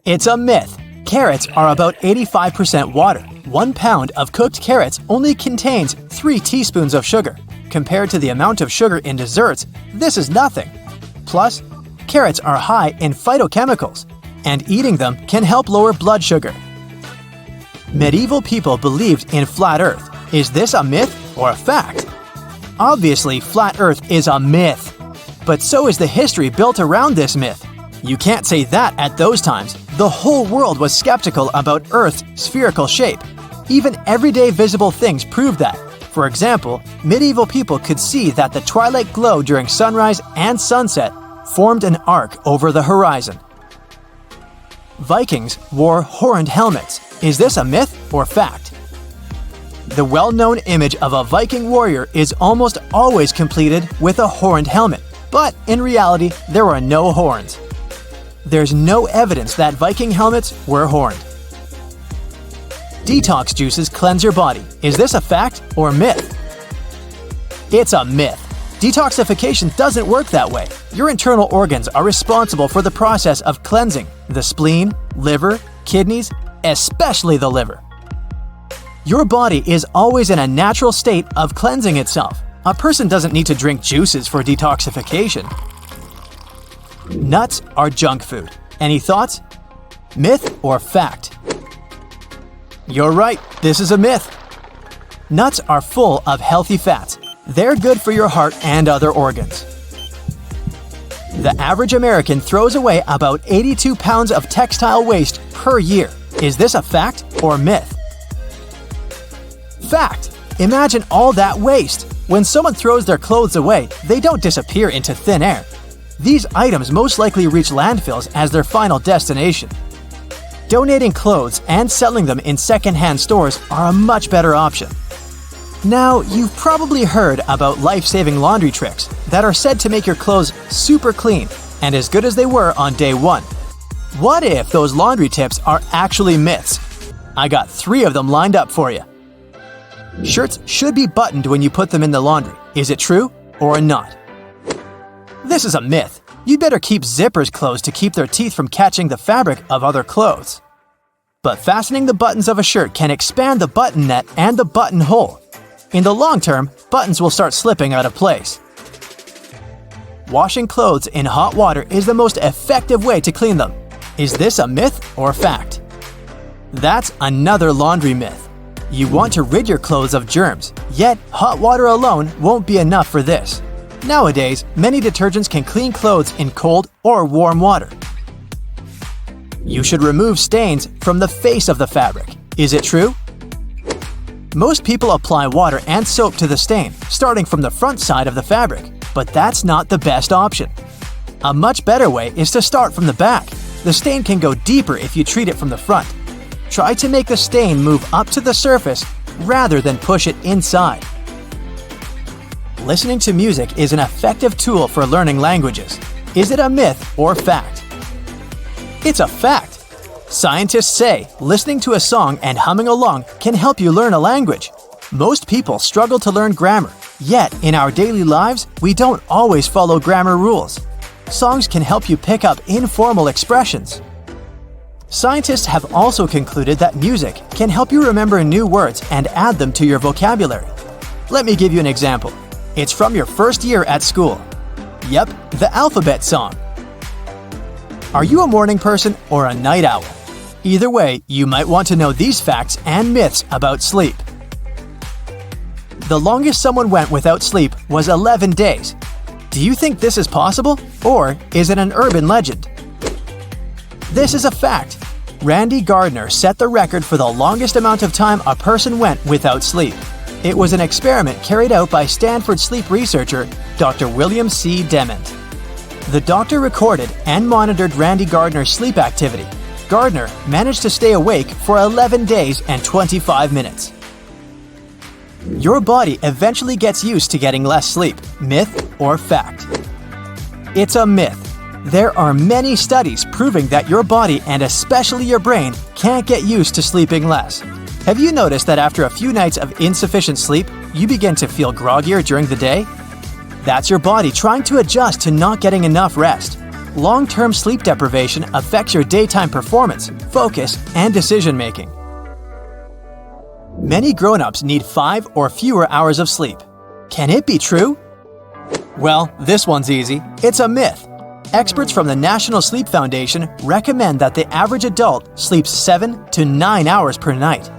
It's a myth. Carrots are about 85% water. 1 pound of cooked carrots only contains 3 teaspoons of sugar. Compared to the amount of sugar in desserts, this is nothing. Plus, carrots are high in phytochemicals, and eating them can help lower blood sugar. Medieval people believed in flat Earth. Is this a myth or a fact? Obviously, flat Earth is a myth. But so is the history built around this myth. You can't say that at those times. The whole world was skeptical about Earth's spherical shape. Even everyday visible things proved that. For example, medieval people could see that the twilight glow during sunrise and sunset formed an arc over the horizon. Vikings wore horned helmets. Is this a myth or fact? The well-known image of a Viking warrior is almost always completed with a horned helmet, but in reality, there were no horns. There's no evidence that Viking helmets were horned. Detox juices cleanse your body. Is this a fact or myth? It's a myth. Detoxification doesn't work that way. Your internal organs are responsible for the process of cleansing: the spleen, liver, kidneys, especially the liver. Your body is always in a natural state of cleansing itself. A person doesn't need to drink juices for detoxification. Nuts are junk food. Any thoughts? Myth or fact? You're right, this is a myth. Nuts are full of healthy fats. They're good for your heart and other organs. The average American throws away about 82 pounds of textile waste per year. Is this a fact or myth? Fact! Imagine all that waste. When someone throws their clothes away, they don't disappear into thin air. These items most likely reach landfills as their final destination. Donating clothes and selling them in second-hand stores are a much better option. Now, you've probably heard about life-saving laundry tricks that are said to make your clothes super clean and as good as they were on day 1. What if those laundry tips are actually myths? I got 3 of them lined up for you. Shirts should be buttoned when you put them in the laundry. Is it true or not? This is a myth. You'd better keep zippers closed to keep their teeth from catching the fabric of other clothes. But fastening the buttons of a shirt can expand the button net and the buttonhole. In the long term, buttons will start slipping out of place. Washing clothes in hot water is the most effective way to clean them. Is this a myth or fact? That's another laundry myth. You want to rid your clothes of germs, yet hot water alone won't be enough for this. Nowadays, many detergents can clean clothes in cold or warm water. You should remove stains from the face of the fabric. Is it true? Most people apply water and soap to the stain, starting from the front side of the fabric, but that's not the best option. A much better way is to start from the back. The stain can go deeper if you treat it from the front. Try to make the stain move up to the surface rather than push it inside. Listening to music is an effective tool for learning languages. Is it a myth or fact? It's a fact. Scientists say listening to a song and humming along can help you learn a language. Most people struggle to learn grammar, yet in our daily lives, we don't always follow grammar rules. Songs can help you pick up informal expressions. Scientists have also concluded that music can help you remember new words and add them to your vocabulary. Let me give you an example. It's from your first year at school. Yep, the alphabet song. Are you a morning person or a night owl? Either way, you might want to know these facts and myths about sleep. The longest someone went without sleep was 11 days. Do you think this is possible, or is it an urban legend? This is a fact. Randy Gardner set the record for the longest amount of time a person went without sleep. It was an experiment carried out by Stanford sleep researcher Dr. William C. Dement. The doctor recorded and monitored Randy Gardner's sleep activity. Gardner managed to stay awake for 11 days and 25 minutes. Your body eventually gets used to getting less sleep. Myth or fact? It's a myth. There are many studies proving that your body and especially your brain can't get used to sleeping less. Have you noticed that after a few nights of insufficient sleep, you begin to feel groggier during the day? That's your body trying to adjust to not getting enough rest. Long-term sleep deprivation affects your daytime performance, focus, and decision-making. Many grown-ups need 5 or fewer hours of sleep. Can it be true? Well, this one's easy. It's a myth. Experts from the National Sleep Foundation recommend that the average adult sleeps 7 to 9 hours per night.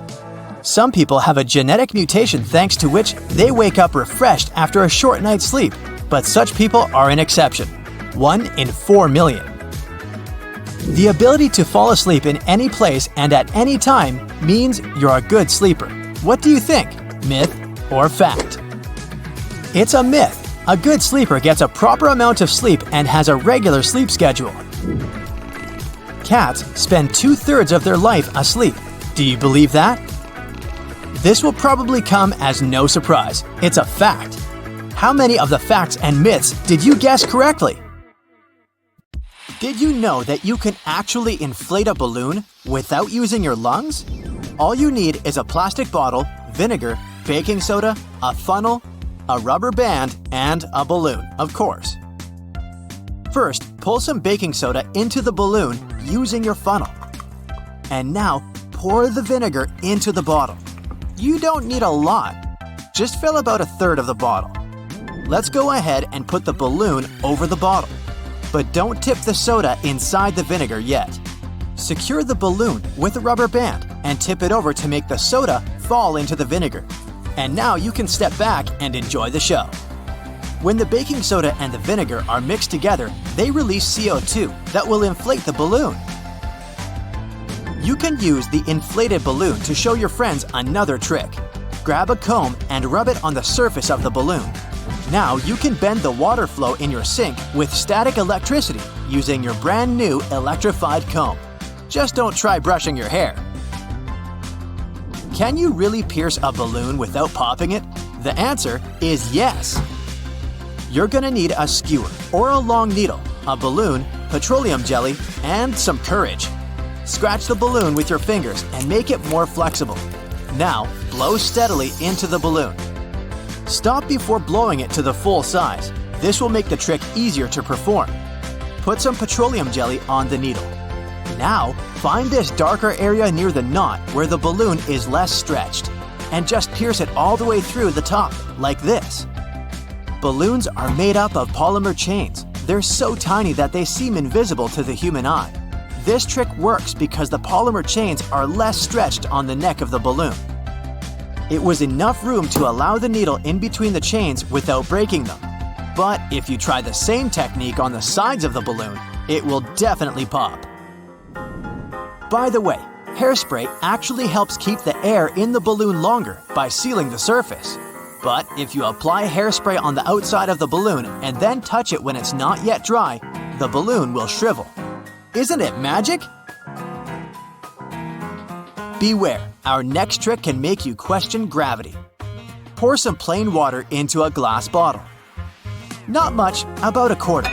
Some people have a genetic mutation thanks to which they wake up refreshed after a short night's sleep, but such people are an exception. 1 in 4 million. The ability to fall asleep in any place and at any time means you're a good sleeper. What do you think? Myth or fact? It's a myth. A good sleeper gets a proper amount of sleep and has a regular sleep schedule. Cats spend 2/3 of their life asleep. Do you believe that? This will probably come as no surprise. It's a fact. How many of the facts and myths did you guess correctly? Did you know that you can actually inflate a balloon without using your lungs? All you need is a plastic bottle, vinegar, baking soda, a funnel, a rubber band, and a balloon, of course. First, pull some baking soda into the balloon using your funnel. And now, pour the vinegar into the bottle. You don't need a lot. Just fill about 1/3 of the bottle. Let's go ahead and put the balloon over the bottle. But don't tip the soda inside the vinegar yet. Secure the balloon with a rubber band and tip it over to make the soda fall into the vinegar. And now you can step back and enjoy the show. When the baking soda and the vinegar are mixed together, they release CO2 that will inflate the balloon. You can use the inflated balloon to show your friends another trick. Grab a comb and rub it on the surface of the balloon. Now you can bend the water flow in your sink with static electricity using your brand new electrified comb. Just don't try brushing your hair. Can you really pierce a balloon without popping it? The answer is yes. You're gonna need a skewer or a long needle, a balloon, petroleum jelly, and some courage. Scratch the balloon with your fingers and make it more flexible. Now, blow steadily into the balloon. Stop before blowing it to the full size. This will make the trick easier to perform. Put some petroleum jelly on the needle. Now, find this darker area near the knot where the balloon is less stretched, and just pierce it all the way through the top, like this. Balloons are made up of polymer chains. They're so tiny that they seem invisible to the human eye. This trick works because the polymer chains are less stretched on the neck of the balloon. It was enough room to allow the needle in between the chains without breaking them. But if you try the same technique on the sides of the balloon, it will definitely pop. By the way, hairspray actually helps keep the air in the balloon longer by sealing the surface. But if you apply hairspray on the outside of the balloon and then touch it when it's not yet dry, the balloon will shrivel. Isn't it magic? Beware, our next trick can make you question gravity. Pour some plain water into a glass bottle. Not much, about 1/4.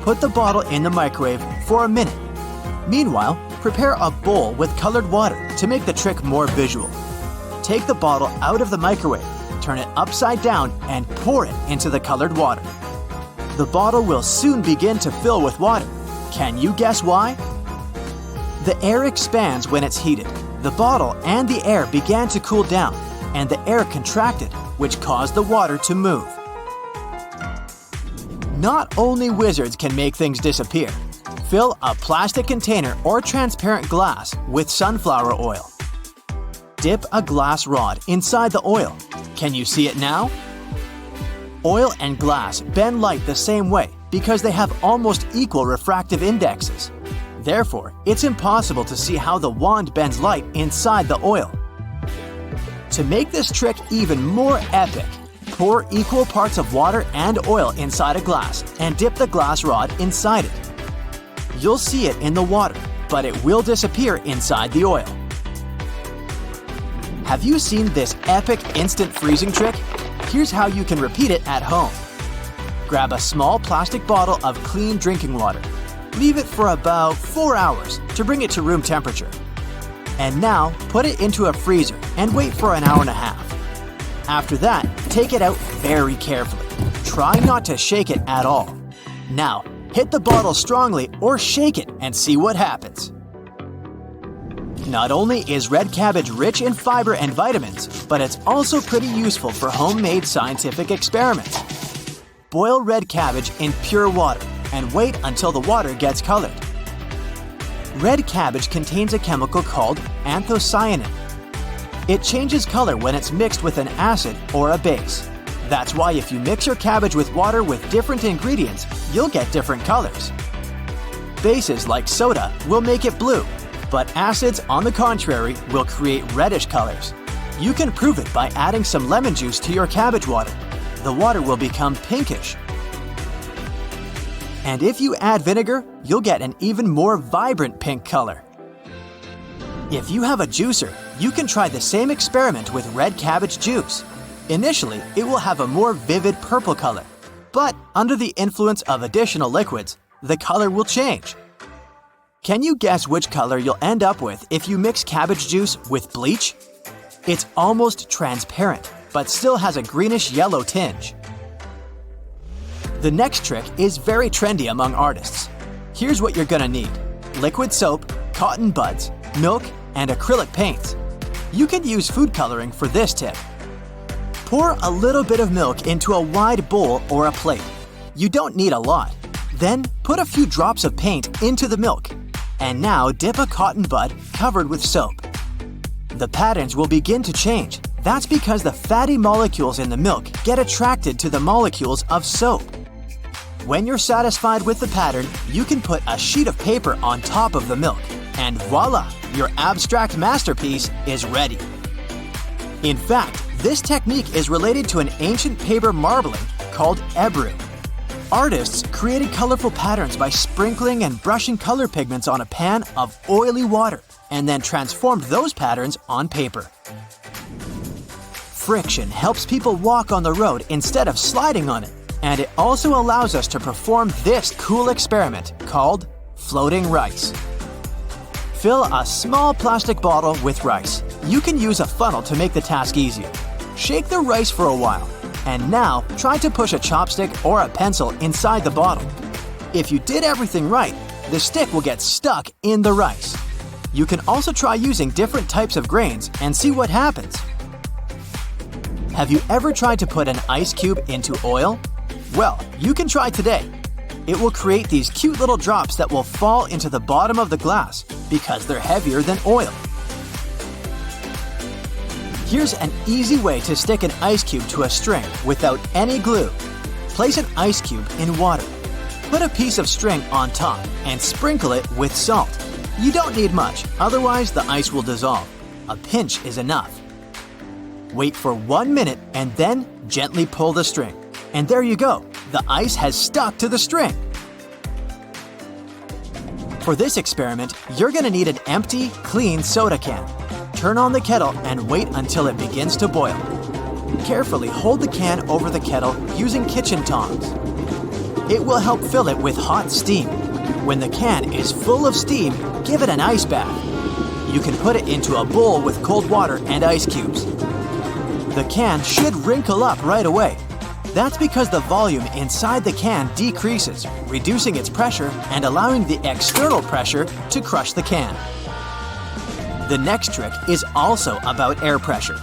Put the bottle in the microwave for a minute. Meanwhile, prepare a bowl with colored water to make the trick more visual. Take the bottle out of the microwave, turn it upside down, and pour it into the colored water. The bottle will soon begin to fill with water. Can you guess why? The air expands when it's heated. The bottle and the air began to cool down, and the air contracted, which caused the water to move. Not only wizards can make things disappear. Fill a plastic container or transparent glass with sunflower oil. Dip a glass rod inside the oil. Can you see it now? Oil and glass bend light the same way because they have almost equal refractive indexes. Therefore, it's impossible to see how the wand bends light inside the oil. To make this trick even more epic, pour equal parts of water and oil inside a glass and dip the glass rod inside it. You'll see it in the water, but it will disappear inside the oil. Have you seen this epic instant freezing trick? Here's how you can repeat it at home. Grab a small plastic bottle of clean drinking water. Leave it for about 4 hours to bring it to room temperature. And now put it into a freezer and wait for an hour and a half. After that, take it out very carefully. Try not to shake it at all. Now, hit the bottle strongly or shake it and see what happens. Not only is red cabbage rich in fiber and vitamins, but it's also pretty useful for homemade scientific experiments. Boil red cabbage in pure water and wait until the water gets colored. Red cabbage contains a chemical called anthocyanin. It changes color when it's mixed with an acid or a base. That's why if you mix your cabbage with water with different ingredients, you'll get different colors. Bases like soda will make it blue, but acids, on the contrary, will create reddish colors. You can prove it by adding some lemon juice to your cabbage water. The water will become pinkish. And if you add vinegar, you'll get an even more vibrant pink color. If you have a juicer, you can try the same experiment with red cabbage juice. Initially, it will have a more vivid purple color, but under the influence of additional liquids, the color will change. Can you guess which color you'll end up with if you mix cabbage juice with bleach? It's almost transparent, but still has a greenish-yellow tinge. The next trick is very trendy among artists. Here's what you're gonna need: liquid soap, cotton buds, milk, and acrylic paints. You can use food coloring for this tip. Pour a little bit of milk into a wide bowl or a plate. You don't need a lot. Then put a few drops of paint into the milk. And now dip a cotton bud covered with soap. The patterns will begin to change. That's because the fatty molecules in the milk get attracted to the molecules of soap. When you're satisfied with the pattern, you can put a sheet of paper on top of the milk. And voila! Your abstract masterpiece is ready. In fact, this technique is related to an ancient paper marbling called ebru. Artists created colorful patterns by sprinkling and brushing color pigments on a pan of oily water and then transformed those patterns on paper. Friction helps people walk on the road instead of sliding on it, and it also allows us to perform this cool experiment called floating rice. Fill a small plastic bottle with rice. You can use a funnel to make the task easier. Shake the rice for a while. And now, try to push a chopstick or a pencil inside the bottle. If you did everything right, the stick will get stuck in the rice. You can also try using different types of grains and see what happens. Have you ever tried to put an ice cube into oil? Well, you can try today. It will create these cute little drops that will fall into the bottom of the glass because they're heavier than oil. Here's an easy way to stick an ice cube to a string without any glue. Place an ice cube in water. Put a piece of string on top and sprinkle it with salt. You don't need much, otherwise the ice will dissolve. A pinch is enough. Wait for 1 minute and then gently pull the string. And there you go, the ice has stuck to the string. For this experiment, you're gonna need an empty, clean soda can. Turn on the kettle and wait until it begins to boil. Carefully hold the can over the kettle using kitchen tongs. It will help fill it with hot steam. When the can is full of steam, give it an ice bath. You can put it into a bowl with cold water and ice cubes. The can should wrinkle up right away. That's because the volume inside the can decreases, reducing its pressure and allowing the external pressure to crush the can. The next trick is also about air pressure.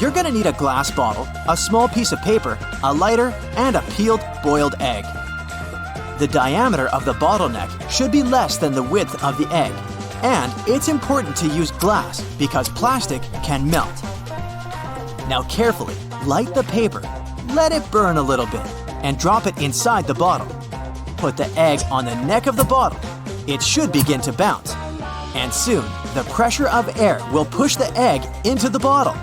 You're gonna need a glass bottle, a small piece of paper, a lighter, and a peeled boiled egg. The diameter of the bottleneck should be less than the width of the egg. And it's important to use glass because plastic can melt. Now carefully light the paper, let it burn a little bit, and drop it inside the bottle. Put the egg on the neck of the bottle. It should begin to bounce. And soon, the pressure of air will push the egg into the bottle.